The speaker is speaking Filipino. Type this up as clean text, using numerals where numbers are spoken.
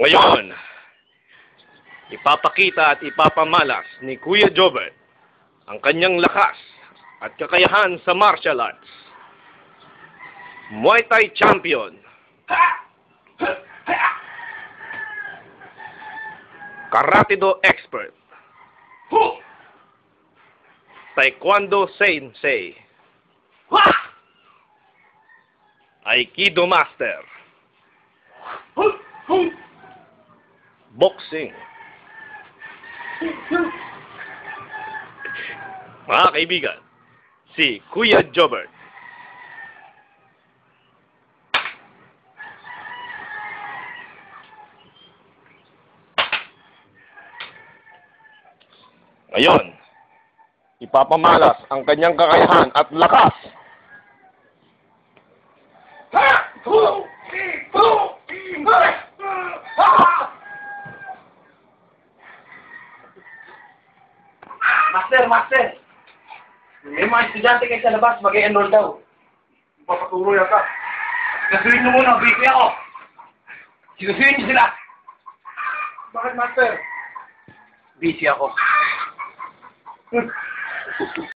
Ngayon, ipapakita at ipapamalas ni Kuya Jobert ang kanyang lakas at kakayahan sa martial arts. Muay Thai champion, Karate Do expert, Taekwondo sensei, Aikido master, boxing. Mga kaibigan, si Kuya Jobert. Ngayon, ipapamalas ang kanyang kakayahan at lakas. Master! May mga estudyante kayo sa labas, mag-e-enroll daw. Papaturo yata. Kasuhin nyo muna, busy ako. Sinusuhin nyo sila. Bakit, Master? Busy ako.